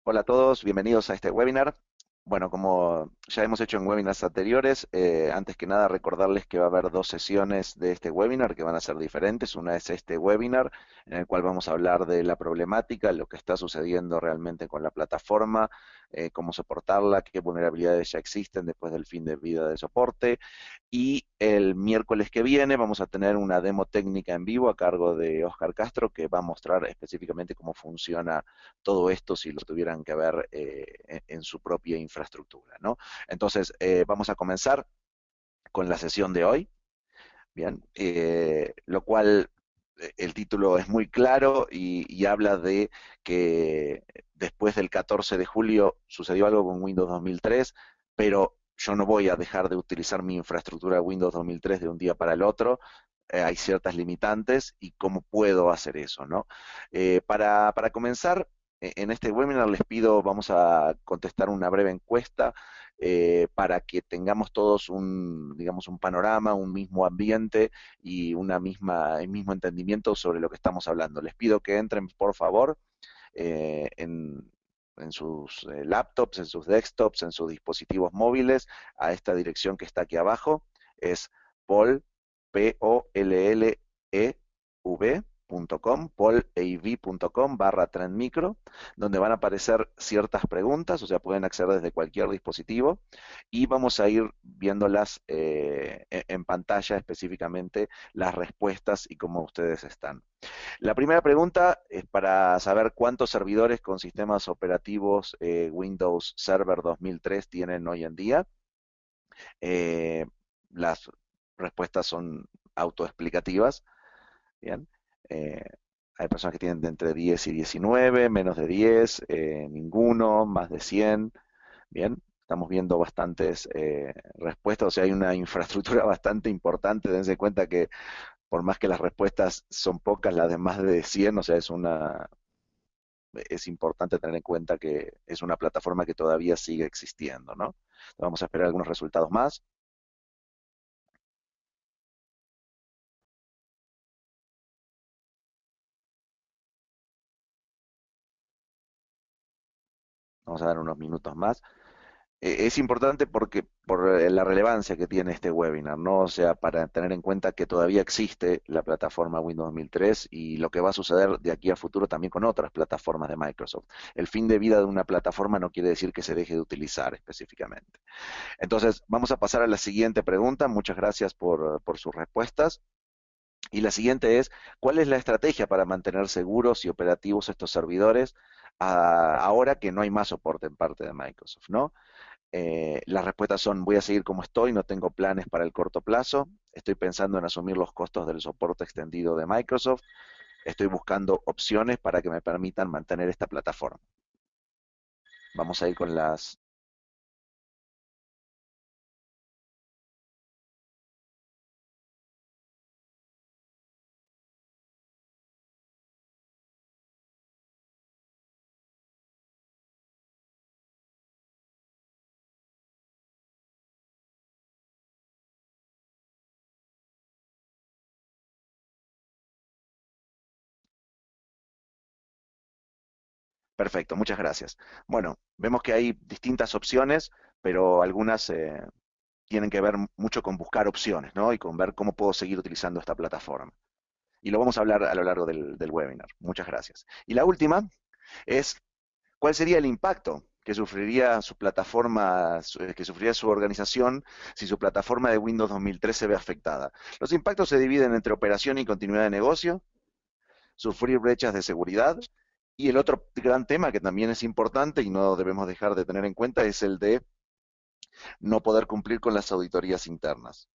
Hola a todos, bienvenidos a este webinar. Bueno, como ya hemos hecho en webinars anteriores, antes que nada recordarles que va a haber dos sesiones de este webinar que van a ser diferentes. Una es este webinar en el cual vamos a hablar de la problemática, lo que está sucediendo realmente con la plataforma, cómo soportarla, qué vulnerabilidades ya existen después del fin de vida de soporte. Y el miércoles que viene vamos a tener una demo técnica en vivo a cargo de Oscar Castro que va a mostrar específicamente cómo funciona todo esto si lo tuvieran que ver en su propia infraestructura, ¿no? Entonces, vamos a comenzar con la sesión de hoy, ¿bien? Lo cual el título es muy claro y habla de que después del 14 de julio sucedió algo con Windows 2003, pero yo no voy a dejar de utilizar mi infraestructura Windows 2003 de un día para el otro. Hay ciertas limitantes y cómo puedo hacer eso, ¿no? Para comenzar, en este webinar les pido, vamos a contestar una breve encuesta para que tengamos todos un, digamos, un panorama, un mismo ambiente y el mismo entendimiento sobre lo que estamos hablando. Les pido que entren, por favor, eh, en, en sus laptops, en sus desktops, en sus dispositivos móviles, a esta dirección que está aquí abajo. Es Poll, Polev.com, polev.com/trendmicro, donde van a aparecer ciertas preguntas, o sea, pueden acceder desde cualquier dispositivo, y vamos a ir viéndolas en pantalla específicamente, las respuestas y cómo ustedes están. La primera pregunta es para saber cuántos servidores con sistemas operativos Windows Server 2003 tienen hoy en día. Eh, las respuestas son autoexplicativas. Bien. Eh, Hay personas que tienen de entre 10 y 19, menos de 10, ninguno, más de 100. Bien. Estamos viendo bastantes respuestas, o sea, hay una infraestructura bastante importante. Dense cuenta que por más que las respuestas son pocas, las de más de 100, o sea, es importante tener en cuenta que es una plataforma que todavía sigue existiendo, ¿no? Vamos a esperar algunos resultados más. Vamos a dar unos minutos más. Es importante porque por la relevancia que tiene este webinar, ¿no? O sea, para tener en cuenta que todavía existe la plataforma Windows 2003 y lo que va a suceder de aquí a futuro también con otras plataformas de Microsoft. El fin de vida de una plataforma no quiere decir que se deje de utilizar específicamente. Entonces, vamos a pasar a la siguiente pregunta. Muchas gracias por sus respuestas. Y la siguiente es, ¿cuál es la estrategia para mantener seguros y operativos estos servidores ahora que no hay más soporte en parte de Microsoft, ¿no? Las respuestas son, voy a seguir como estoy, no tengo planes para el corto plazo, estoy pensando en asumir los costos del soporte extendido de Microsoft, estoy buscando opciones para que me permitan mantener esta plataforma. Vamos a ir con las... Perfecto, muchas gracias. Bueno, vemos que hay distintas opciones, pero algunas tienen que ver mucho con buscar opciones, ¿no? Y con ver cómo puedo seguir utilizando esta plataforma. Y lo vamos a hablar a lo largo del webinar. Muchas gracias. Y la última es, ¿cuál sería el impacto que sufriría su plataforma, que sufriría su organización si su plataforma de Windows 2003 se ve afectada? Los impactos se dividen entre operación y continuidad de negocio, sufrir brechas de seguridad, y el otro gran tema que también es importante y no debemos dejar de tener en cuenta es el de no poder cumplir con las auditorías internas.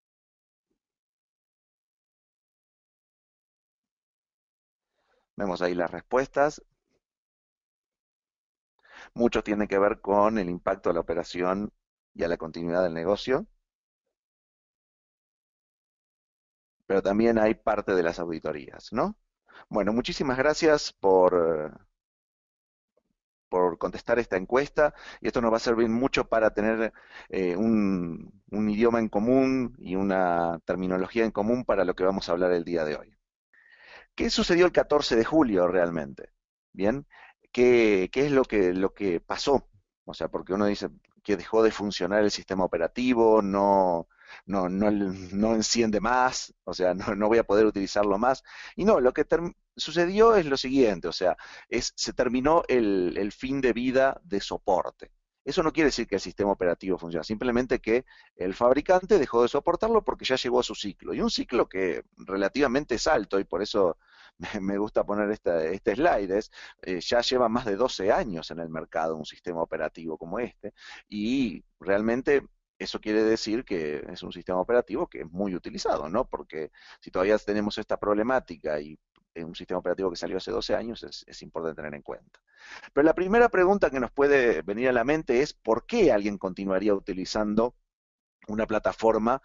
Vemos ahí las respuestas. Muchos tienen que ver con el impacto a la operación y a la continuidad del negocio, pero también hay parte de las auditorías, ¿no? Bueno, muchísimas gracias por contestar esta encuesta y esto nos va a servir mucho para tener un idioma en común y una terminología en común para lo que vamos a hablar el día de hoy. ¿Qué sucedió el 14 de julio realmente? Bien, qué es lo que pasó. O sea, porque uno dice que dejó de funcionar el sistema operativo, no enciende más, o sea, no voy a poder utilizarlo más. Y no, lo que sucedió es lo siguiente, o sea, se terminó el fin de vida de soporte. Eso no quiere decir que el sistema operativo funciona, simplemente que el fabricante dejó de soportarlo porque ya llegó a su ciclo. Y un ciclo que relativamente es alto, y por eso me gusta poner este slide, ya lleva más de 12 años en el mercado un sistema operativo como este, y realmente eso quiere decir que es un sistema operativo que es muy utilizado, ¿no? Porque si todavía tenemos esta problemática y un sistema operativo que salió hace 12 años, es importante tener en cuenta. Pero la primera pregunta que nos puede venir a la mente es ¿por qué alguien continuaría utilizando una plataforma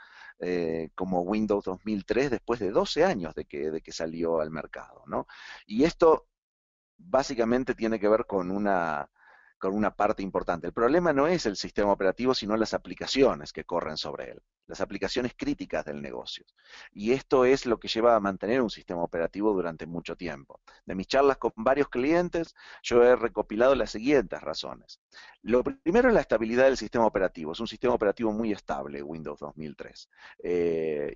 como Windows 2003 después de 12 años de que salió al mercado, ¿no? Y esto básicamente tiene que ver con una parte importante. El problema no es el sistema operativo, sino las aplicaciones que corren sobre él, las aplicaciones críticas del negocio. Y esto es lo que lleva a mantener un sistema operativo durante mucho tiempo. De mis charlas con varios clientes, yo he recopilado las siguientes razones. Lo primero es la estabilidad del sistema operativo. Es un sistema operativo muy estable, Windows 2003,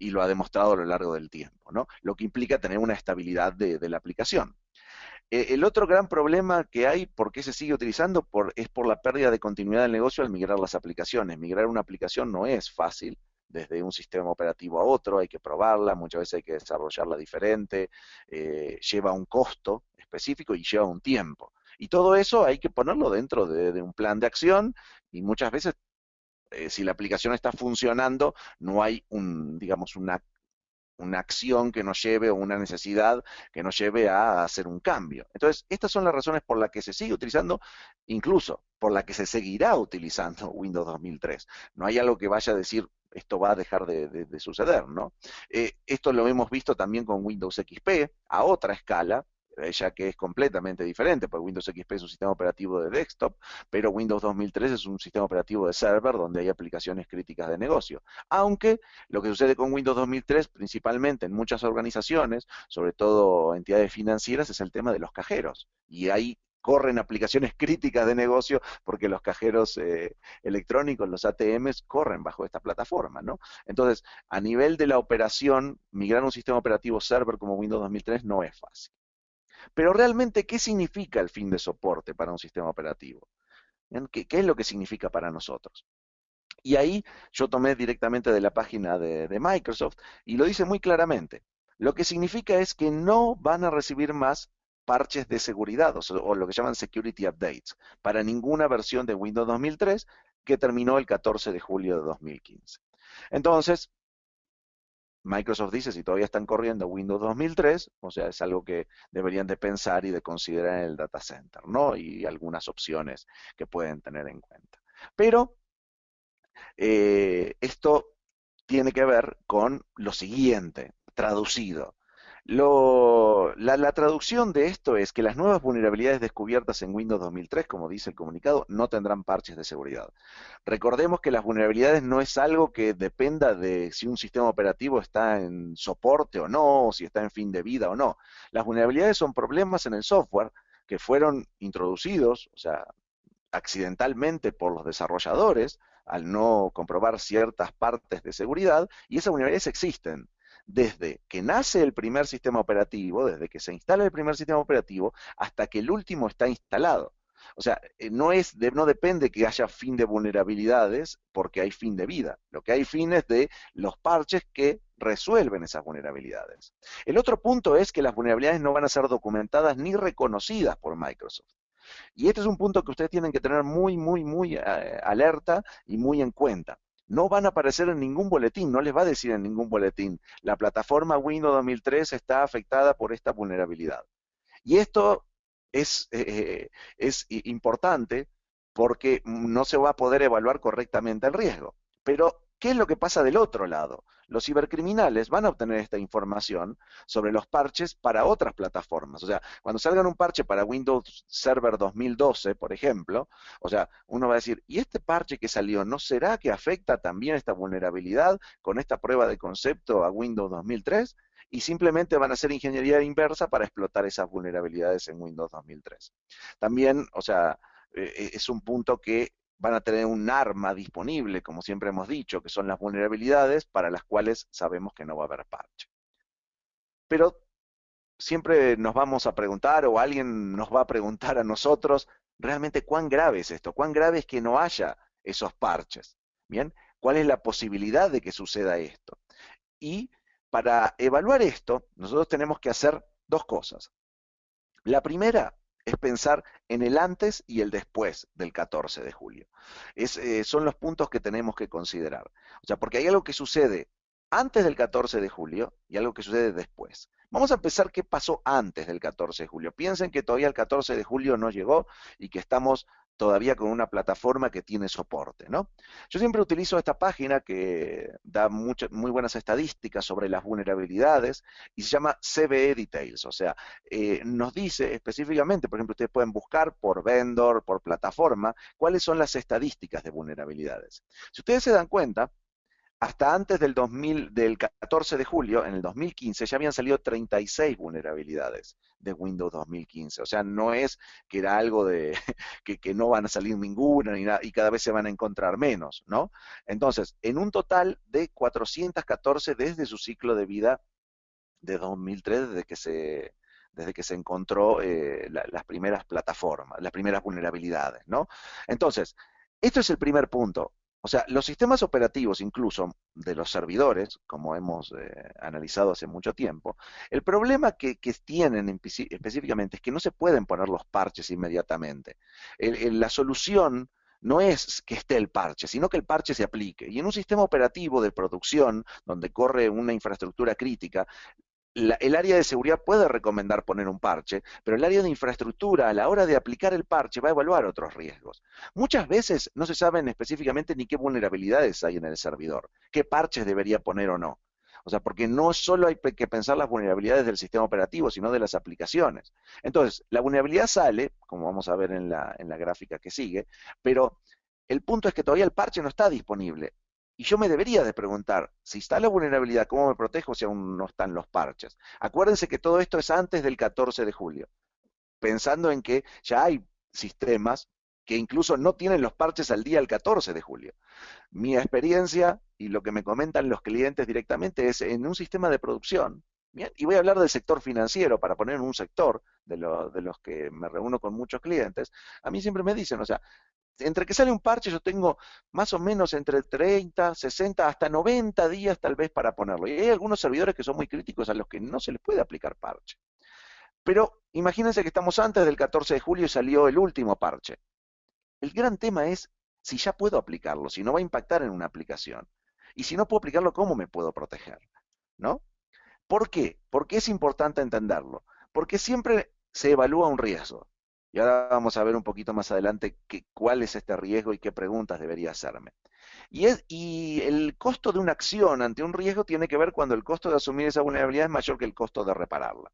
y lo ha demostrado a lo largo del tiempo, ¿no? Lo que implica tener una estabilidad de la aplicación. El otro gran problema que hay, por qué se sigue utilizando, es por la pérdida de continuidad del negocio al migrar las aplicaciones. Migrar una aplicación no es fácil desde un sistema operativo a otro, hay que probarla, muchas veces hay que desarrollarla diferente, lleva un costo específico y lleva un tiempo. Y todo eso hay que ponerlo dentro de un plan de acción y muchas veces si la aplicación está funcionando, no hay digamos, una acción que nos lleve o una necesidad que nos lleve a hacer un cambio. Entonces, estas son las razones por las que se sigue utilizando, incluso por las que se seguirá utilizando Windows 2003. No hay algo que vaya a decir esto va a dejar de suceder, ¿no? Esto lo hemos visto también con Windows XP a otra escala, ya que es completamente diferente, porque Windows XP es un sistema operativo de desktop, pero Windows 2003 es un sistema operativo de server donde hay aplicaciones críticas de negocio. Aunque lo que sucede con Windows 2003, principalmente en muchas organizaciones, sobre todo entidades financieras, es el tema de los cajeros. Y ahí corren aplicaciones críticas de negocio porque los cajeros electrónicos, los ATMs, corren bajo esta plataforma, ¿no? Entonces, a nivel de la operación, migrar un sistema operativo server como Windows 2003 no es fácil. Pero realmente, ¿qué significa el fin de soporte para un sistema operativo? ¿Qué es lo que significa para nosotros? Y ahí yo tomé directamente de la página de Microsoft y lo dice muy claramente. Lo que significa es que no van a recibir más parches de seguridad o lo que llaman security updates para ninguna versión de Windows 2003 que terminó el 14 de julio de 2015. Entonces, Microsoft dice si todavía están corriendo Windows 2003, o sea, es algo que deberían de pensar y de considerar en el data center, ¿no? Y algunas opciones que pueden tener en cuenta. Pero esto tiene que ver con lo siguiente, traducido. La traducción de esto es que las nuevas vulnerabilidades descubiertas en Windows 2003, como dice el comunicado, no tendrán parches de seguridad. Recordemos que las vulnerabilidades no es algo que dependa de si un sistema operativo está en soporte o no, o si está en fin de vida o no. Las vulnerabilidades son problemas en el software que fueron introducidos, o sea, accidentalmente por los desarrolladores al no comprobar ciertas partes de seguridad, y esas vulnerabilidades existen desde que nace el primer sistema operativo, desde que se instala el primer sistema operativo, hasta que el último está instalado. O sea, no depende que haya fin de vulnerabilidades porque hay fin de vida. Lo que hay fin es de los parches que resuelven esas vulnerabilidades. El otro punto es que las vulnerabilidades no van a ser documentadas ni reconocidas por Microsoft. Y este es un punto que ustedes tienen que tener muy alerta y muy en cuenta. No van a aparecer en ningún boletín, no les va a decir en ningún boletín, la plataforma Windows 2003 está afectada por esta vulnerabilidad. Y esto es importante porque no se va a poder evaluar correctamente el riesgo. Pero, ¿qué es lo que pasa del otro lado? Los cibercriminales van a obtener esta información sobre los parches para otras plataformas. O sea, cuando salgan un parche para Windows Server 2012, por ejemplo, o sea, uno va a decir, ¿y este parche que salió, no será que afecta también esta vulnerabilidad con esta prueba de concepto a Windows 2003? y simplemente van a hacer ingeniería inversa para explotar esas vulnerabilidades en Windows 2003. También, o sea, es un punto que van a tener un arma disponible, como siempre hemos dicho, que son las vulnerabilidades para las cuales sabemos que no va a haber parche. Pero siempre nos vamos a preguntar o alguien nos va a preguntar a nosotros realmente cuán grave es esto, cuán grave es que no haya esos parches. Bien, ¿cuál es la posibilidad de que suceda esto? Y para evaluar esto, nosotros tenemos que hacer dos cosas. La primera es pensar en el antes y el después del 14 de julio. Son los puntos que tenemos que considerar. O sea, porque hay algo que sucede antes del 14 de julio y algo que sucede después. Vamos a empezar qué pasó antes del 14 de julio. Piensen que todavía el 14 de julio no llegó y que estamos todavía con una plataforma que tiene soporte, ¿no? Yo siempre utilizo esta página que da muy buenas estadísticas sobre las vulnerabilidades y se llama CVE Details, o sea, nos dice específicamente, por ejemplo, ustedes pueden buscar por vendor, por plataforma, cuáles son las estadísticas de vulnerabilidades. Si ustedes se dan cuenta, hasta antes del 14 de julio, en el 2015, ya habían salido 36 vulnerabilidades de Windows 2015. O sea, no es que era algo de que no van a salir ninguna ni nada, y cada vez se van a encontrar menos, ¿no? Entonces, en un total de 414 desde su ciclo de vida de 2003, desde que se encontró las primeras plataformas, las primeras vulnerabilidades, ¿no? Entonces, esto es el primer punto. O sea, los sistemas operativos, incluso de los servidores, como hemos analizado hace mucho tiempo, el problema que tienen específicamente es que no se pueden poner los parches inmediatamente. La solución no es que esté el parche, sino que el parche se aplique. Y en un sistema operativo de producción, donde corre una infraestructura crítica, el área de seguridad puede recomendar poner un parche, pero el área de infraestructura a la hora de aplicar el parche va a evaluar otros riesgos. Muchas veces no se saben específicamente ni qué vulnerabilidades hay en el servidor, qué parches debería poner o no. O sea, porque no solo hay que pensar las vulnerabilidades del sistema operativo, sino de las aplicaciones. Entonces, la vulnerabilidad sale, como vamos a ver en la gráfica que sigue, pero el punto es que todavía el parche no está disponible. Y yo me debería de preguntar, si está la vulnerabilidad, ¿cómo me protejo si aún no están los parches? Acuérdense que todo esto es antes del 14 de julio, pensando en que ya hay sistemas que incluso no tienen los parches al día del 14 de julio. Mi experiencia y lo que me comentan los clientes directamente es en un sistema de producción. Bien, y voy a hablar del sector financiero para poner en un sector de los que me reúno con muchos clientes. A mí siempre me dicen, o sea, entre que sale un parche yo tengo más o menos entre 30, 60, hasta 90 días tal vez para ponerlo. Y hay algunos servidores que son muy críticos a los que no se les puede aplicar parche. Pero imagínense que estamos antes del 14 de julio y salió el último parche. El gran tema es si ya puedo aplicarlo, si no va a impactar en una aplicación. Y si no puedo aplicarlo, ¿cómo me puedo proteger? ¿No? ¿Por qué? Porque es importante entenderlo. Porque siempre se evalúa un riesgo. Y ahora vamos a ver un poquito más adelante cuál es este riesgo y qué preguntas debería hacerme. Y el costo de una acción ante un riesgo tiene que ver cuando el costo de asumir esa vulnerabilidad es mayor que el costo de repararla.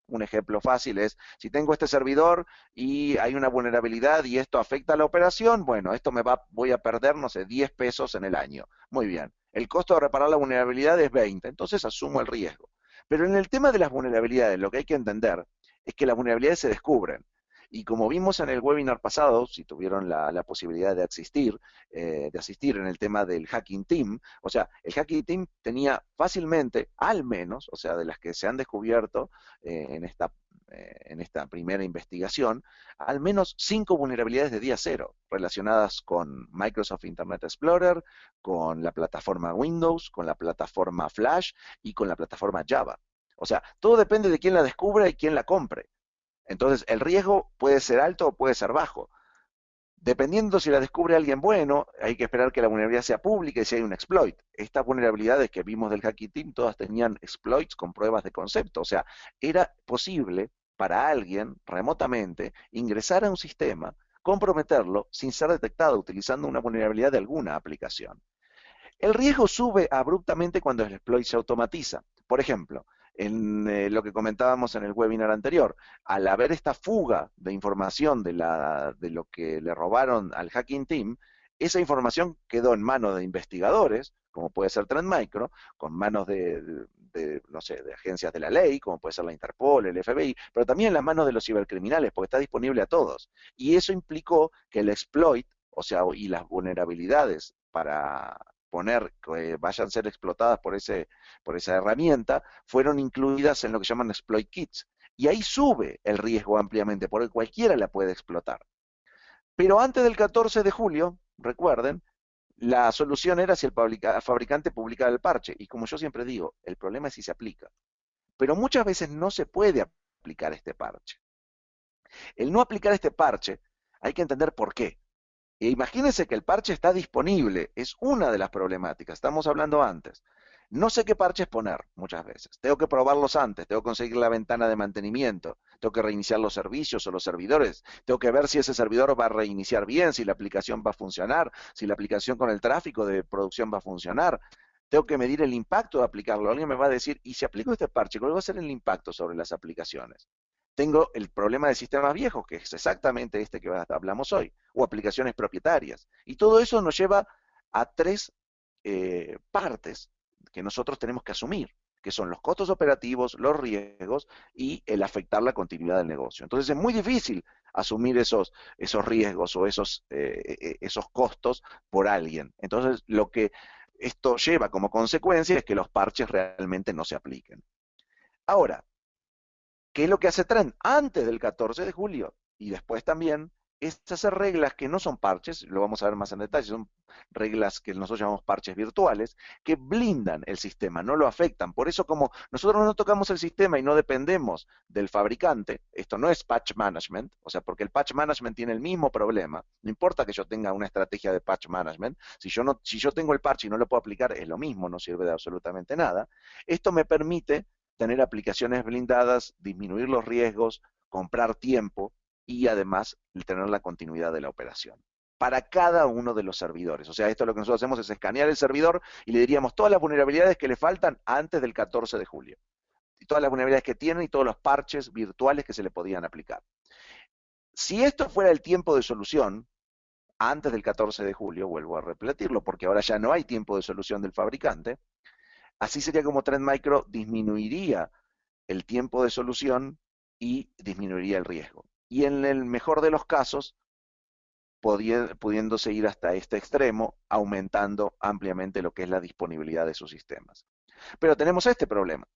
Un ejemplo fácil es, si tengo este servidor y hay una vulnerabilidad y esto afecta a la operación, bueno, voy a perder, no sé, 10 pesos en el año. Muy bien. El costo de reparar la vulnerabilidad es 20, entonces asumo el riesgo. Pero en el tema de las vulnerabilidades, lo que hay que entender es que las vulnerabilidades se descubren. Y como vimos en el webinar pasado, si tuvieron la posibilidad de asistir en el tema del Hacking Team, o sea, el Hacking Team tenía fácilmente, al menos, o sea, de las que se han descubierto eh, en, esta, en esta primera investigación, al menos 5 vulnerabilidades de día cero relacionadas con Microsoft Internet Explorer, con la plataforma Windows, con la plataforma Flash y con la plataforma Java. O sea, todo depende de quién la descubra y quién la compre. Entonces, el riesgo puede ser alto o puede ser bajo. Dependiendo si la descubre alguien bueno, hay que esperar que la vulnerabilidad sea pública y si hay un exploit. Estas vulnerabilidades que vimos del Hacking Team, todas tenían exploits con pruebas de concepto. O sea, era posible para alguien remotamente ingresar a un sistema, comprometerlo sin ser detectado utilizando una vulnerabilidad de alguna aplicación. El riesgo sube abruptamente cuando el exploit se automatiza. Por ejemplo, en lo que comentábamos en el webinar anterior, al haber esta fuga de información de lo que le robaron al Hacking Team, esa información quedó en manos de investigadores, como puede ser Trend Micro, con manos no sé, de agencias de la ley, como puede ser la Interpol, el FBI, pero también en las manos de los cibercriminales, porque está disponible a todos. Y eso implicó que el exploit, o sea, y las vulnerabilidades para poner que vayan a ser explotadas por esa herramienta, fueron incluidas en lo que llaman exploit kits. Y ahí sube el riesgo ampliamente, porque cualquiera la puede explotar. Pero antes del 14 de julio, recuerden, la solución era si el fabricante publicaba el parche. Y como yo siempre digo, el problema es si se aplica. Pero muchas veces no se puede aplicar este parche. El no aplicar este parche, hay que entender por qué. E imagínense que el parche está disponible, es una de las problemáticas, estamos hablando antes. No sé qué parches poner muchas veces, tengo que probarlos antes, tengo que conseguir la ventana de mantenimiento, tengo que reiniciar los servicios o los servidores, tengo que ver si ese servidor va a reiniciar bien, si la aplicación va a funcionar, si la aplicación con el tráfico de producción va a funcionar. Tengo que medir el impacto de aplicarlo. Alguien me va a decir, ¿y si aplico este parche, cuál va a ser el impacto sobre las aplicaciones? Tengo el problema de sistemas viejos, que es exactamente este que hablamos hoy, o aplicaciones propietarias. Y todo eso nos lleva a tres partes que nosotros tenemos que asumir, que son los costos operativos, los riesgos y el afectar la continuidad del negocio. Entonces es muy difícil asumir esos riesgos o esos costos por alguien. Entonces lo que esto lleva como consecuencia es que los parches realmente no se apliquen. Ahora, ¿qué es lo que hace Trend? Antes del 14 de julio y después también, es hacer reglas que no son parches, lo vamos a ver más en detalle, son reglas que nosotros llamamos parches virtuales, que blindan el sistema, no lo afectan. Por eso como nosotros no tocamos el sistema y no dependemos del fabricante, esto no es patch management, o sea, porque el patch management tiene el mismo problema, no importa que yo tenga una estrategia de patch management, si yo tengo el parche y no lo puedo aplicar, es lo mismo, no sirve de absolutamente nada. Esto me permite tener aplicaciones blindadas, disminuir los riesgos, comprar tiempo y además tener la continuidad de la operación para cada uno de los servidores. O sea, esto lo que nosotros hacemos es escanear el servidor y le diríamos todas las vulnerabilidades que le faltan antes del 14 de julio. Y todas las vulnerabilidades que tienen y todos los parches virtuales que se le podían aplicar. Si esto fuera el tiempo de solución, antes del 14 de julio, vuelvo a repetirlo, porque ahora ya no hay tiempo de solución del fabricante, así sería como Trend Micro disminuiría el tiempo de solución y disminuiría el riesgo. Y en el mejor de los casos, pudiéndose ir hasta este extremo, aumentando ampliamente lo que es la disponibilidad de sus sistemas. Pero tenemos este problema.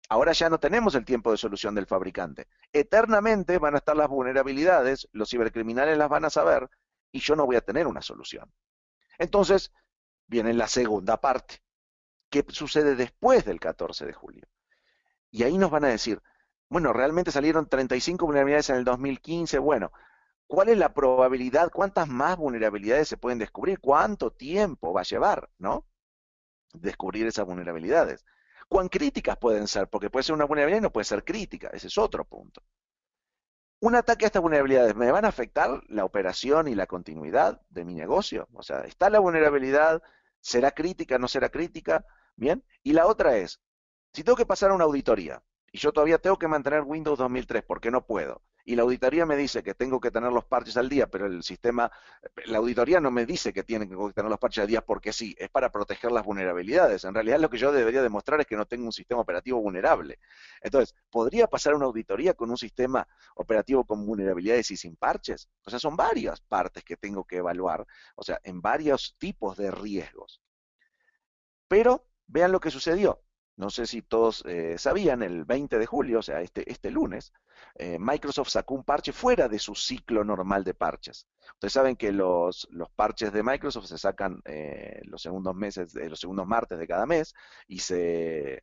Ahora ya no tenemos el tiempo de solución del fabricante. Eternamente van a estar las vulnerabilidades, los cibercriminales las van a saber y yo no voy a tener una solución. Entonces, viene la segunda parte. ¿Qué sucede después del 14 de julio? Y ahí nos van a decir, bueno, realmente salieron 35 vulnerabilidades en el 2015, bueno, ¿cuál es la probabilidad? ¿Cuántas más vulnerabilidades se pueden descubrir? ¿Cuánto tiempo va a llevar, no? Descubrir esas vulnerabilidades. ¿Cuán críticas pueden ser? Porque puede ser una vulnerabilidad y no puede ser crítica, ese es otro punto. Un ataque a estas vulnerabilidades, ¿me van a afectar la operación y la continuidad de mi negocio? O sea, ¿está la vulnerabilidad? ¿Será crítica? ¿No será crítica? Bien. Y la otra es, si tengo que pasar una auditoría y yo todavía tengo que mantener Windows 2003 porque no puedo, y la auditoría me dice que tengo que tener los parches al día, pero el sistema, la auditoría no me dice que tienen que tener los parches al día porque sí, es para proteger las vulnerabilidades. En realidad lo que yo debería demostrar es que no tengo un sistema operativo vulnerable. Entonces, ¿podría pasar una auditoría con un sistema operativo con vulnerabilidades y sin parches? O sea, son varias partes que tengo que evaluar, o sea, en varios tipos de riesgos. Pero vean lo que sucedió. No sé si todos sabían, el 20 de julio, o sea, este lunes, Microsoft sacó un parche fuera de su ciclo normal de parches. Ustedes saben que los parches de Microsoft se sacan los segundos meses, los segundos martes de cada mes y se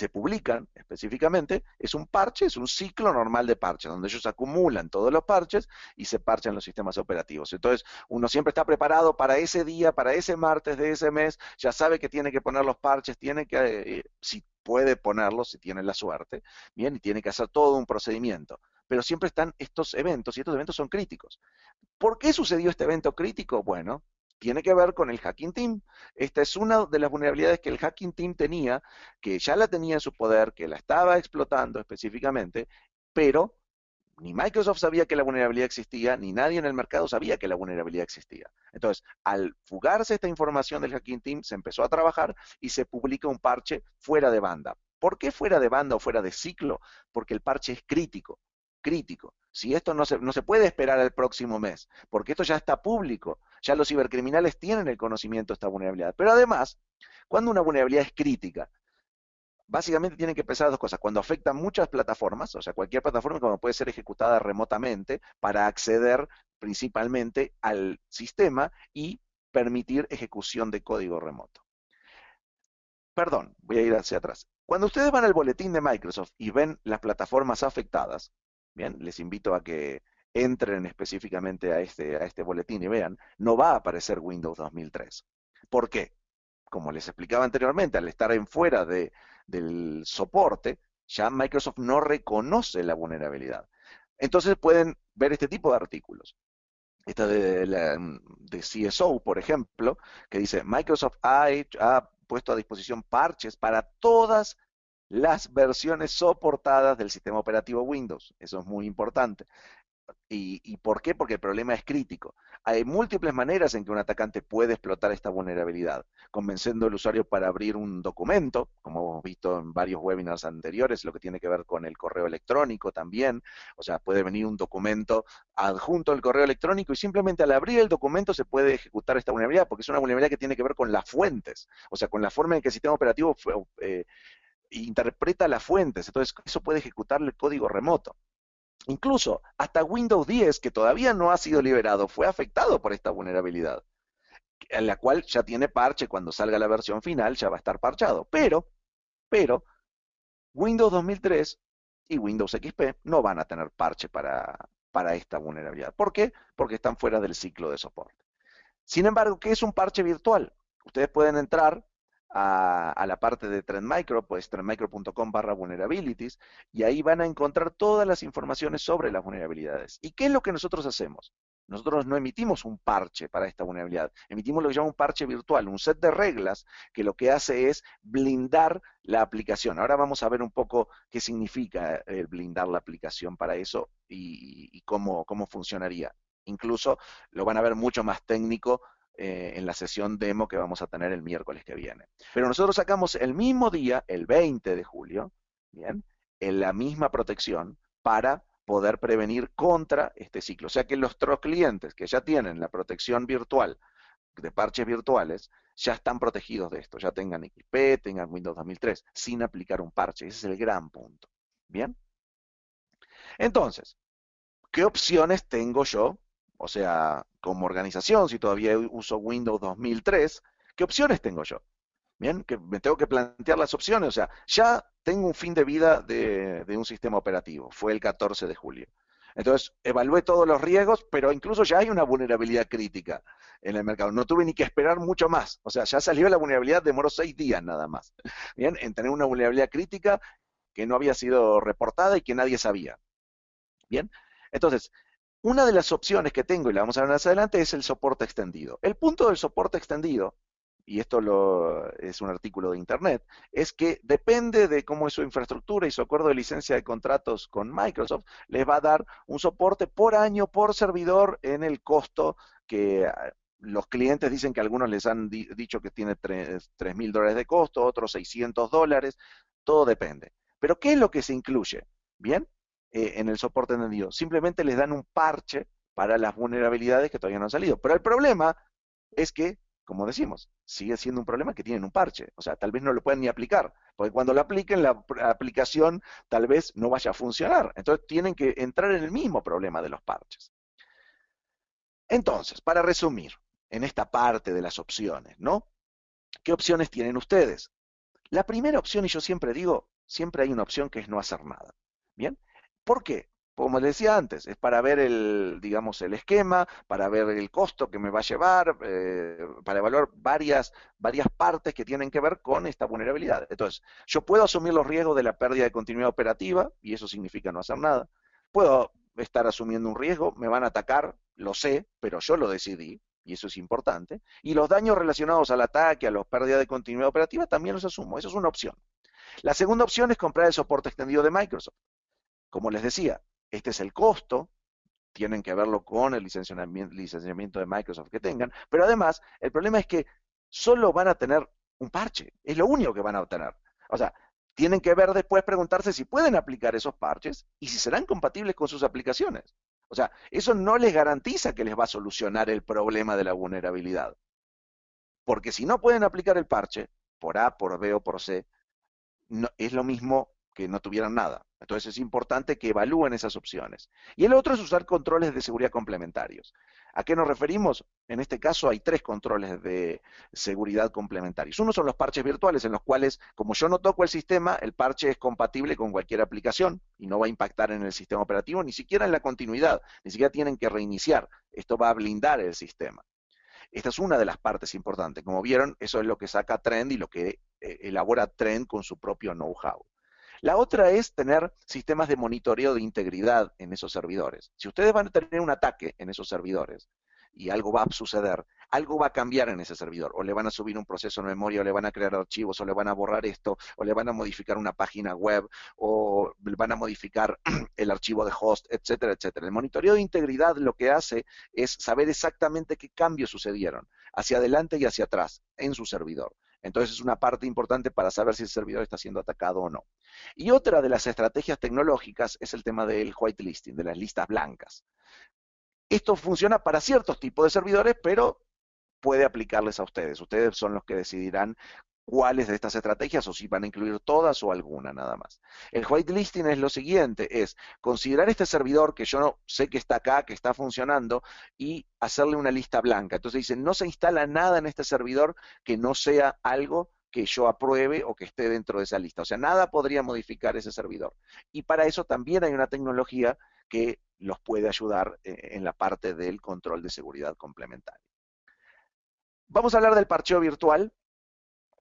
publican específicamente, es un parche, es un ciclo normal de parches, donde ellos acumulan todos los parches y se parchan los sistemas operativos. Entonces, uno siempre está preparado para ese día, para ese martes de ese mes, ya sabe que tiene que poner los parches, tiene que, si puede ponerlos, si tiene la suerte, bien, y tiene que hacer todo un procedimiento. Pero siempre están estos eventos y estos eventos son críticos. ¿Por qué sucedió este evento crítico? Bueno, tiene que ver con el Hacking Team. Esta es una de las vulnerabilidades que el Hacking Team tenía, que ya la tenía en su poder, que la estaba explotando específicamente, pero ni Microsoft sabía que la vulnerabilidad existía, ni nadie en el mercado sabía que la vulnerabilidad existía. Entonces, al fugarse esta información del Hacking Team, se empezó a trabajar y se publica un parche fuera de banda. ¿Por qué fuera de banda o fuera de ciclo? Porque el parche es crítico, crítico. Si esto no se puede esperar al próximo mes, porque esto ya está público, ya los cibercriminales tienen el conocimiento de esta vulnerabilidad. Pero además, cuando una vulnerabilidad es crítica, básicamente tienen que pensar dos cosas. Cuando afectan muchas plataformas, o sea, cualquier plataforma como puede ser ejecutada remotamente para acceder principalmente al sistema y permitir ejecución de código remoto. Perdón, voy a ir hacia atrás. Cuando ustedes van al boletín de Microsoft y ven las plataformas afectadas, bien, les invito a que entren específicamente a este boletín y vean, no va a aparecer Windows 2003. ¿Por qué? Como les explicaba anteriormente, al estar en fuera del soporte, ya Microsoft no reconoce la vulnerabilidad. Entonces pueden ver este tipo de artículos. Esta de CSO, por ejemplo, que dice, Microsoft ha puesto a disposición parches para todas las versiones soportadas del sistema operativo Windows. Eso es muy importante. ¿Y por qué? Porque el problema es crítico. Hay múltiples maneras en que un atacante puede explotar esta vulnerabilidad, convenciendo al usuario para abrir un documento, como hemos visto en varios webinars anteriores, lo que tiene que ver con el correo electrónico también. O sea, puede venir un documento adjunto al correo electrónico y simplemente al abrir el documento se puede ejecutar esta vulnerabilidad, porque es una vulnerabilidad que tiene que ver con las fuentes, o sea, con la forma en que el sistema operativo interpreta las fuentes. Entonces, eso puede ejecutar el código remoto. Incluso hasta Windows 10, que todavía no ha sido liberado, fue afectado por esta vulnerabilidad, en la cual ya tiene parche, cuando salga la versión final ya va a estar parchado. Pero Windows 2003 y Windows XP no van a tener parche para esta vulnerabilidad. ¿Por qué? Porque están fuera del ciclo de soporte. Sin embargo, ¿qué es un parche virtual? Ustedes pueden entrar a la parte de Trend Micro, pues trendmicro.com/vulnerabilities, y ahí van a encontrar todas las informaciones sobre las vulnerabilidades. ¿Y qué es lo que nosotros hacemos? Nosotros no emitimos un parche para esta vulnerabilidad, emitimos lo que llama un parche virtual, un set de reglas que lo que hace es blindar la aplicación. Ahora vamos a ver un poco qué significa el blindar la aplicación para eso y cómo funcionaría. Incluso lo van a ver mucho más técnico en la sesión demo que vamos a tener el miércoles que viene. Pero nosotros sacamos el mismo día, el 20 de julio, ¿bien? En la misma protección para poder prevenir contra este ciclo. O sea que nuestros clientes que ya tienen la protección virtual de parches virtuales, ya están protegidos de esto, ya tengan XP, tengan Windows 2003, sin aplicar un parche. Ese es el gran punto. ¿Bien? Entonces, ¿qué opciones tengo yo? O sea, como organización, si todavía uso Windows 2003, ¿qué opciones tengo yo? Bien, que me tengo que plantear las opciones. O sea, ya tengo un fin de vida de un sistema operativo. Fue el 14 de julio. Entonces, evalué todos los riesgos, pero incluso ya hay una vulnerabilidad crítica en el mercado. No tuve ni que esperar mucho más. O sea, ya salió la vulnerabilidad, demoró 6 días nada más. Bien, en tener una vulnerabilidad crítica que no había sido reportada y que nadie sabía. Bien, entonces, una de las opciones que tengo, y la vamos a ver más adelante, es el soporte extendido. El punto del soporte extendido, y esto es un artículo de internet, es que depende de cómo es su infraestructura y su acuerdo de licencia de contratos con Microsoft, les va a dar un soporte por año, por servidor, en el costo que los clientes dicen que algunos les han dicho que tiene $3.000 de costo, otros $600, todo depende. Pero ¿qué es lo que se incluye? Bien, en el soporte extendido. Simplemente les dan un parche para las vulnerabilidades que todavía no han salido. Pero el problema es que, como decimos, sigue siendo un problema que tienen un parche. O sea, tal vez no lo pueden ni aplicar, porque cuando lo apliquen, la aplicación tal vez no vaya a funcionar. Entonces tienen que entrar en el mismo problema de los parches. Entonces, para resumir, en esta parte de las opciones, ¿no? ¿Qué opciones tienen ustedes? La primera opción, y yo siempre digo, siempre hay una opción que es no hacer nada. ¿Bien? ¿Por qué? Como les decía antes, es para ver digamos, el esquema, para ver el costo que me va a llevar, para evaluar varias partes que tienen que ver con esta vulnerabilidad. Entonces, yo puedo asumir los riesgos de la pérdida de continuidad operativa, y eso significa no hacer nada. Puedo estar asumiendo un riesgo, me van a atacar, lo sé, pero yo lo decidí, y eso es importante. Y los daños relacionados al ataque, a la pérdida de continuidad operativa, también los asumo. Eso es una opción. La segunda opción es comprar el soporte extendido de Microsoft. Como les decía, este es el costo, tienen que verlo con el licenciamiento de Microsoft que tengan, pero además el problema es que solo van a tener un parche, es lo único que van a obtener. O sea, tienen que ver después, preguntarse si pueden aplicar esos parches y si serán compatibles con sus aplicaciones. O sea, eso no les garantiza que les va a solucionar el problema de la vulnerabilidad. Porque si no pueden aplicar el parche, por A, por B o por C, no, es lo mismo que no tuvieran nada. Entonces es importante que evalúen esas opciones. Y el otro es usar controles de seguridad complementarios. ¿A qué nos referimos? En este caso hay tres controles de seguridad complementarios. Uno son los parches virtuales, en los cuales, como yo no toco el sistema, el parche es compatible con cualquier aplicación y no va a impactar en el sistema operativo, ni siquiera en la continuidad, ni siquiera tienen que reiniciar. Esto va a blindar el sistema. Esta es una de las partes importantes. Como vieron, eso es lo que saca Trend y lo que elabora Trend con su propio know-how. La otra es tener sistemas de monitoreo de integridad en esos servidores. Si ustedes van a tener un ataque en esos servidores y algo va a suceder, algo va a cambiar en ese servidor, o le van a subir un proceso en memoria, o le van a crear archivos, o le van a borrar esto, o le van a modificar una página web, o van a modificar el archivo de host, etcétera, etcétera. El monitoreo de integridad lo que hace es saber exactamente qué cambios sucedieron, hacia adelante y hacia atrás, en su servidor. Entonces es una parte importante para saber si el servidor está siendo atacado o no. Y otra de las estrategias tecnológicas es el tema del whitelisting, de las listas blancas. Esto funciona para ciertos tipos de servidores, pero puede aplicarles a ustedes. Ustedes son los que decidirán cuáles de estas estrategias o si van a incluir todas o alguna nada más. El whitelisting es lo siguiente, es considerar este servidor que yo no sé que está acá, que está funcionando, y hacerle una lista blanca. Entonces dicen, no se instala nada en este servidor que no sea algo que yo apruebe o que esté dentro de esa lista. O sea, nada podría modificar ese servidor. Y para eso también hay una tecnología que los puede ayudar en la parte del control de seguridad complementario. Vamos a hablar del parcheo virtual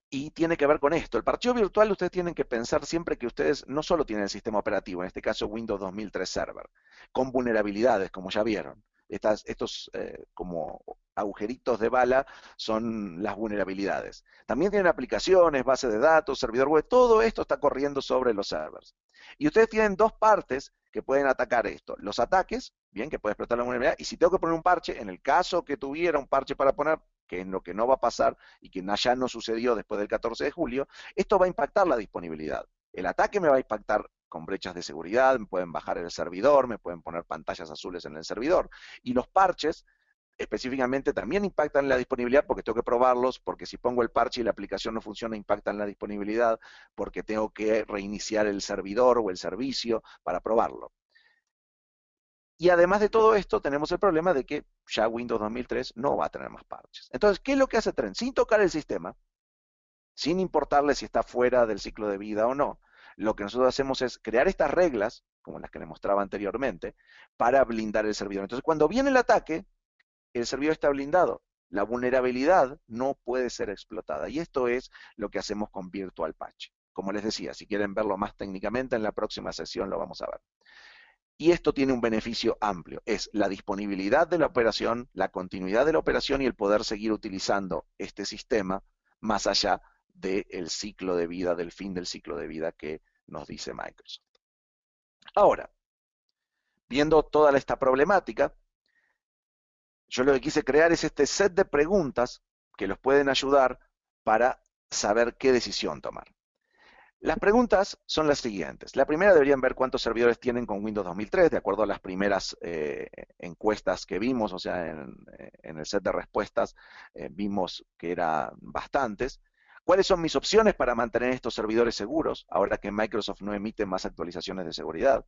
y tiene que ver con esto. El parcheo virtual ustedes tienen que pensar siempre que ustedes no solo tienen el sistema operativo, en este caso Windows 2003 Server, con vulnerabilidades, como ya vieron. Estos como agujeritos de bala son las vulnerabilidades. También tienen aplicaciones, base de datos, servidor web, todo esto está corriendo sobre los servers. Y ustedes tienen dos partes que pueden atacar esto. Los ataques, bien, que puede explotar la vulnerabilidad, y si tengo que poner un parche, en el caso que tuviera un parche para poner, que es lo que no va a pasar y que ya no sucedió después del 14 de julio, esto va a impactar la disponibilidad. El ataque me va a impactar con brechas de seguridad, me pueden bajar el servidor, me pueden poner pantallas azules en el servidor. Y los parches específicamente también impactan la disponibilidad porque tengo que probarlos, porque si pongo el parche y la aplicación no funciona, impactan la disponibilidad, porque tengo que reiniciar el servidor o el servicio para probarlo. Y además de todo esto, tenemos el problema de que ya Windows 2003 no va a tener más parches. Entonces, ¿qué es lo que hace Trend? Sin tocar el sistema, sin importarle si está fuera del ciclo de vida o no, lo que nosotros hacemos es crear estas reglas, como las que les mostraba anteriormente, para blindar el servidor. Entonces, cuando viene el ataque, el servidor está blindado. La vulnerabilidad no puede ser explotada. Y esto es lo que hacemos con Virtual Patch. Como les decía, si quieren verlo más técnicamente, en la próxima sesión lo vamos a ver. Y esto tiene un beneficio amplio, es la disponibilidad de la operación, la continuidad de la operación y el poder seguir utilizando este sistema más allá del ciclo de vida, del fin del ciclo de vida que nos dice Microsoft. Ahora, viendo toda esta problemática, yo lo que quise crear es este set de preguntas que los pueden ayudar para saber qué decisión tomar. Las preguntas son las siguientes. La primera, deberían ver cuántos servidores tienen con Windows 2003, de acuerdo a las primeras encuestas que vimos, o sea, en el set de respuestas vimos que eran bastantes. ¿Cuáles son mis opciones para mantener estos servidores seguros, ahora que Microsoft no emite más actualizaciones de seguridad?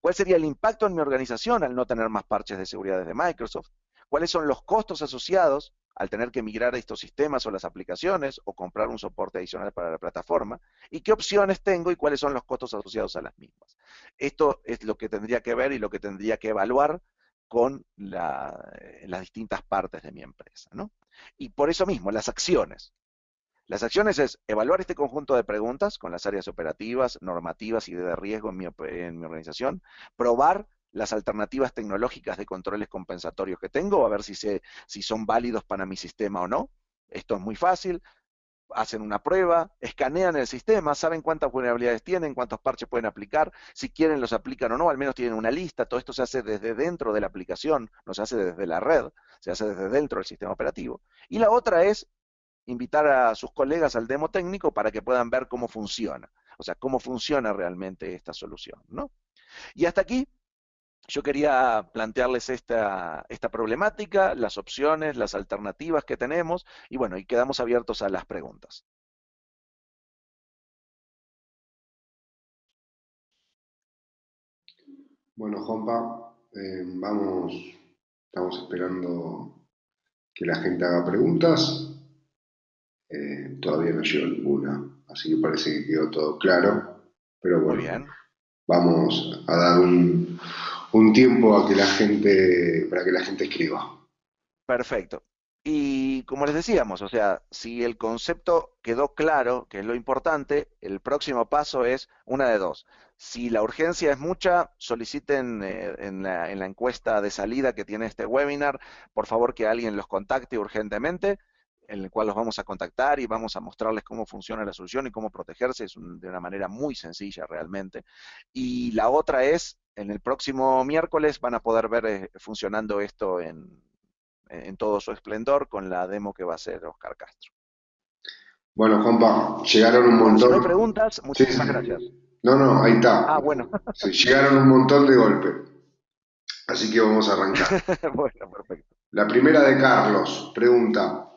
¿Cuál sería el impacto en mi organización al no tener más parches de seguridad desde Microsoft? ¿Cuáles son los costos asociados al tener que migrar a estos sistemas o las aplicaciones o comprar un soporte adicional para la plataforma? ¿Y qué opciones tengo y cuáles son los costos asociados a las mismas? Esto es lo que tendría que ver y lo que tendría que evaluar con las distintas partes de mi empresa, ¿no? Y por eso mismo, las acciones. Las acciones es evaluar este conjunto de preguntas con las áreas operativas, normativas y de riesgo en mi organización, probar las alternativas tecnológicas de controles compensatorios que tengo, a ver si son válidos para mi sistema o no. Esto es muy fácil. hacen una prueba, escanean el sistema, saben cuántas vulnerabilidades tienen, cuántos parches pueden aplicar, si quieren los aplican o no, al menos tienen una lista, todo esto se hace desde dentro de la aplicación, no se hace desde la red, se hace desde dentro del sistema operativo. Y la otra es invitar a sus colegas al demo técnico para que puedan ver cómo funciona, o sea, cómo funciona realmente esta solución, ¿no? Y hasta aquí yo quería plantearles esta problemática, las opciones, las alternativas que tenemos, y bueno, y quedamos abiertos a las preguntas. Bueno, Juanpa, estamos esperando que la gente haga preguntas. Todavía no llegó ninguna, así que parece que quedó todo claro. Pero Muy bueno, bien, vamos a dar un tiempo a que para que la gente escriba. perfecto. Y como les decíamos, o sea, si el concepto quedó claro, que es lo importante, el próximo paso es una de dos. Si la urgencia es mucha, soliciten en la encuesta de salida que tiene este webinar, por favor que alguien los contacte urgentemente, en el cual los vamos a contactar y vamos a mostrarles cómo funciona la solución y cómo protegerse, de una manera muy sencilla realmente. Y la otra es, en el próximo miércoles van a poder ver funcionando esto en todo su esplendor con la demo que va a hacer Oscar Castro. Bueno, Juanpa, llegaron un Bueno, si no hay montón. preguntas, Sí, muchísimas sí. gracias. No, no, ahí está. Ah, bueno, Sí, llegaron un montón de golpe. Así que vamos a arrancar. bueno, perfecto. La primera de Carlos pregunta,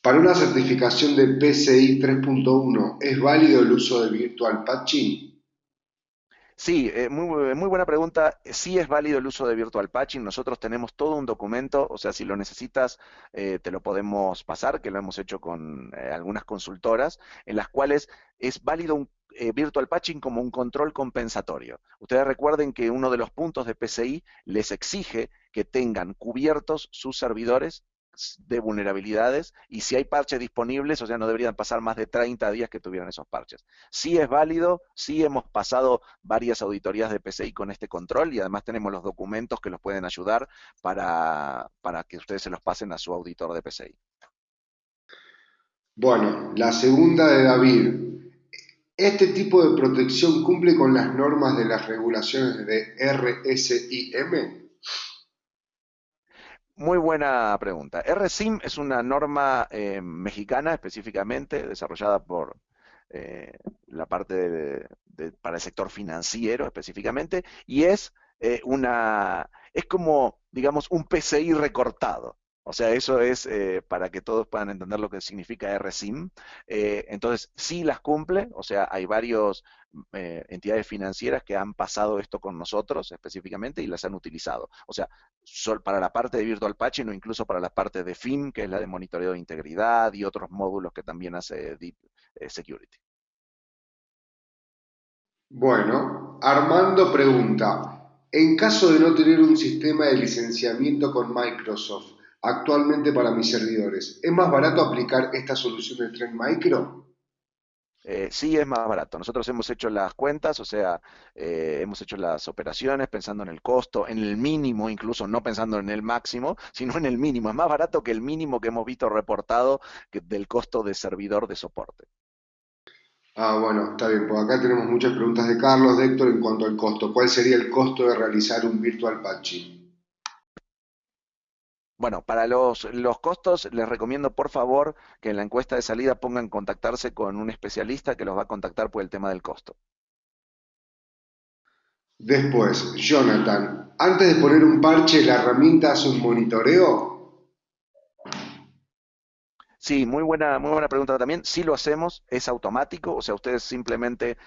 ¿para una certificación de PCI 3.1 es válido el uso de Virtual Patching? Sí, muy buena pregunta. Sí es válido el uso de Virtual Patching. Nosotros tenemos todo un documento, o sea, si lo necesitas, te lo podemos pasar, que lo hemos hecho con algunas consultoras, en las cuales es válido un Virtual Patching como un control compensatorio. Ustedes recuerden que uno de los puntos de PCI les exige que tengan cubiertos sus servidores de vulnerabilidades y si hay parches disponibles, o sea, no deberían pasar más de 30 días que tuvieran esos parches. Sí es válido, sí hemos pasado varias auditorías de PCI con este control y además tenemos los documentos que los pueden ayudar para que ustedes se los pasen a su auditor de PCI. Bueno, la segunda de David. ¿Este tipo de protección cumple con las normas de las regulaciones de RSIM? Muy buena pregunta. RSIM es una norma mexicana específicamente desarrollada por eh, la parte para el sector financiero específicamente y es como, digamos, un PCI recortado. O sea, eso es para que todos puedan entender lo que significa RSIM. Entonces, sí las cumple, o sea, hay varios entidades financieras que han pasado esto con nosotros específicamente y las han utilizado. O sea, para la parte de Virtual Patching o incluso para la parte de FIM, que es la de monitoreo de integridad y otros módulos que también hace Deep Security. Bueno, Armando pregunta, en caso de no tener un sistema de licenciamiento con Microsoft actualmente para mis servidores, ¿es más barato aplicar esta solución de Trend Micro? Sí es más barato. Nosotros hemos hecho las cuentas, o sea, hemos hecho las operaciones pensando en el costo, en el mínimo, incluso no pensando en el máximo, sino en el mínimo. Es más barato que el mínimo que hemos visto reportado del costo de servidor de soporte. Ah, bueno, está bien, por acá tenemos muchas preguntas de Carlos, de Héctor en cuanto al costo. ¿Cuál sería el costo de realizar un Virtual Patching? Bueno, para los costos les recomiendo por favor que en la encuesta de salida pongan contactarse con un especialista que los va a contactar por el tema del costo. Después, Jonathan, antes de poner un parche, ¿la herramienta hace un monitoreo? Sí, muy buena pregunta también. Sí lo hacemos, es automático, o sea, ustedes simplemente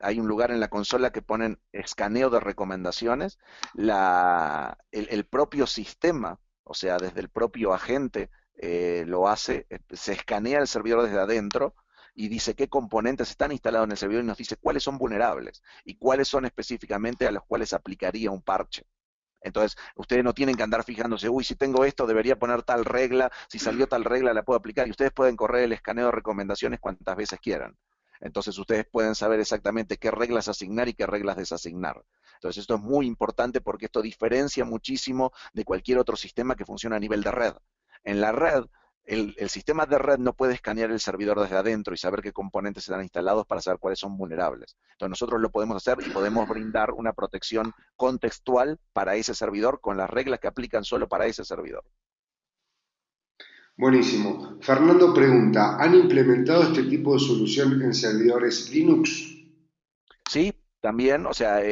hay un lugar en la consola que ponen escaneo de recomendaciones. El propio sistema, o sea, desde el propio agente lo hace, se escanea el servidor desde adentro y dice qué componentes están instalados en el servidor y nos dice cuáles son vulnerables y cuáles son específicamente a los cuales aplicaría un parche. Entonces, ustedes no tienen que andar fijándose, uy, si tengo esto, debería poner tal regla, si salió tal regla, la puedo aplicar. Y ustedes pueden correr el escaneo de recomendaciones cuantas veces quieran. Entonces, ustedes pueden saber exactamente qué reglas asignar y qué reglas desasignar. Entonces, esto es muy importante porque esto diferencia muchísimo de cualquier otro sistema que funciona a nivel de red. En la red, el sistema de red no puede escanear el servidor desde adentro y saber qué componentes están instalados para saber cuáles son vulnerables. Entonces nosotros lo podemos hacer y podemos brindar una protección contextual para ese servidor con las reglas que aplican solo para ese servidor. Buenísimo. Fernando pregunta, ¿han implementado este tipo de solución en servidores Linux? Sí, también, o sea,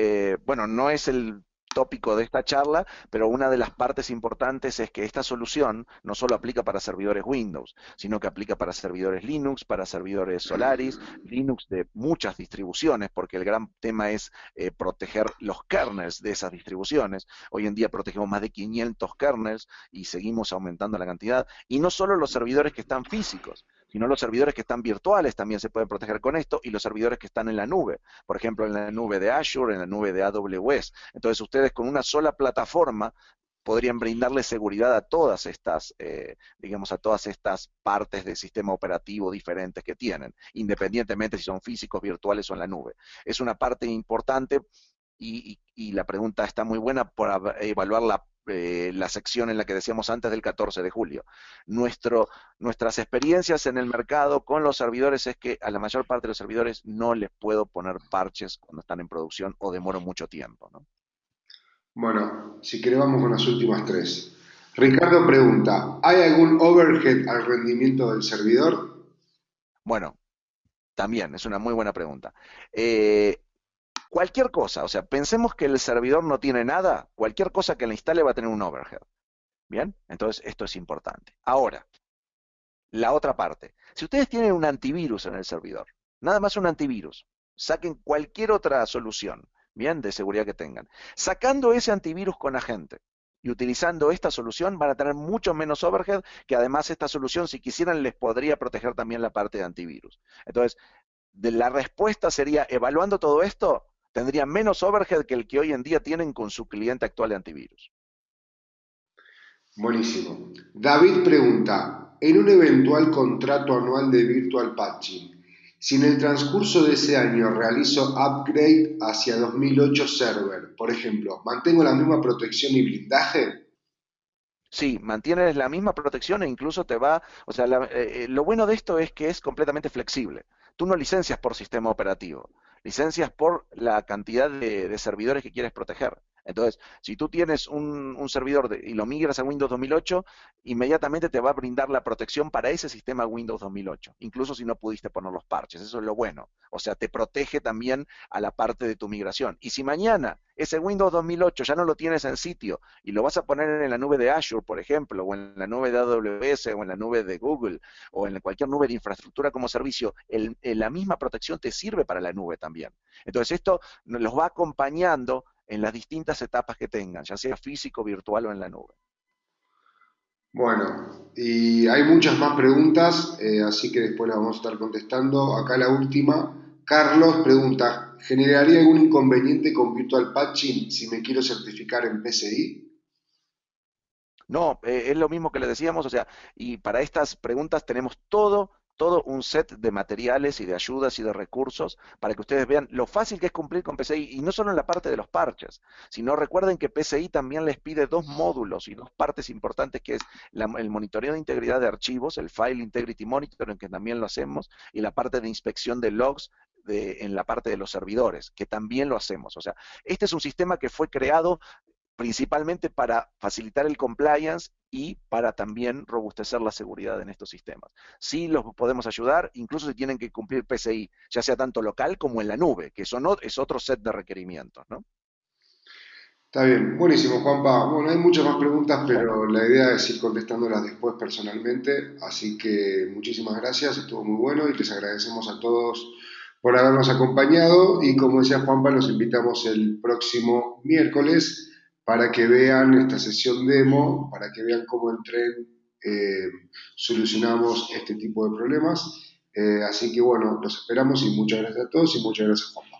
bueno, no es el tópico de esta charla, pero una de las partes importantes es que esta solución no solo aplica para servidores Windows, sino que aplica para servidores Linux, para servidores Solaris, Linux de muchas distribuciones, porque el gran tema es proteger los kernels de esas distribuciones. Hoy en día protegemos más de 500 kernels y seguimos aumentando la cantidad. Y no solo los servidores que están físicos, sino los servidores que están virtuales también se pueden proteger con esto y los servidores que están en la nube, por ejemplo, en la nube de Azure, en la nube de AWS. Entonces ustedes con una sola plataforma podrían brindarle seguridad a todas estas, digamos, a todas estas partes del sistema operativo diferentes que tienen, independientemente si son físicos, virtuales o en la nube. Es una parte importante y la pregunta está muy buena por evaluar la sección en la que decíamos antes del 14 de julio. Nuestras experiencias en el mercado con los servidores es que a la mayor parte de los servidores no les puedo poner parches cuando están en producción o demoro mucho tiempo, ¿no? Bueno, si querés vamos con las últimas tres. Ricardo pregunta, ¿hay algún overhead al rendimiento del servidor? Bueno, también es una muy buena pregunta. Eh, Cualquier cosa, o sea, pensemos que el servidor no tiene nada, cualquier cosa que le instale va a tener un overhead. Bien, entonces esto es importante. Ahora, la otra parte. Si ustedes tienen un antivirus en el servidor, nada más un antivirus, saquen cualquier otra solución, bien, de seguridad que tengan. Sacando ese antivirus con agente y utilizando esta solución van a tener mucho menos overhead, que además esta solución, si quisieran, les podría proteger también la parte de antivirus. Entonces, la respuesta sería, evaluando todo esto, tendría menos overhead que el que hoy en día tienen con su cliente actual de antivirus. Buenísimo. David pregunta, en un eventual contrato anual de Virtual Patching, si en el transcurso de ese año realizo upgrade hacia 2008 Server, por ejemplo, ¿mantengo la misma protección y blindaje? Sí, mantienes la misma protección e incluso te va, o sea, lo bueno de esto es que es completamente flexible. Tú no licencias por sistema operativo, licencias por la cantidad de servidores que quieres proteger. Entonces, si tú tienes un servidor y lo migras a Windows 2008, inmediatamente te va a brindar la protección para ese sistema Windows 2008, incluso si no pudiste poner los parches. Eso es lo bueno. O sea, te protege también a la parte de tu migración. Y si mañana ese Windows 2008 ya no lo tienes en sitio y lo vas a poner en la nube de Azure, por ejemplo, o en la nube de AWS, o en la nube de Google, o en cualquier nube de infraestructura como servicio, la misma protección te sirve para la nube también. Entonces esto los va acompañando en las distintas etapas que tengan, ya sea físico, virtual o en la nube. Bueno, y hay muchas más preguntas, así que después las vamos a estar contestando. Acá la última. Carlos pregunta, ¿generaría algún inconveniente con Virtual Patching si me quiero certificar en PCI? No, es lo mismo que le decíamos, o sea, y para estas preguntas tenemos todo un set de materiales y de ayudas y de recursos para que ustedes vean lo fácil que es cumplir con PCI, y no solo en la parte de los parches, sino recuerden que PCI también les pide dos módulos y dos partes importantes, que es el monitoreo de integridad de archivos, el File Integrity Monitoring, que también lo hacemos, y la parte de inspección de logs en la parte de los servidores, que también lo hacemos. O sea, este es un sistema que fue creado principalmente para facilitar el compliance y para también robustecer la seguridad en estos sistemas. Sí los podemos ayudar, incluso si tienen que cumplir PCI, ya sea tanto local como en la nube, que es otro set de requerimientos, ¿no? Está bien, buenísimo, Juanpa. Bueno, hay muchas más preguntas, pero la idea es ir contestándolas después personalmente. Así que muchísimas gracias, estuvo muy bueno y les agradecemos a todos por habernos acompañado. Y como decía Juanpa, los invitamos el próximo miércoles para que vean esta sesión demo, para que vean cómo en Tren eh, solucionamos este tipo de problemas. Así que bueno, los esperamos y muchas gracias a todos y muchas gracias, Juanpa.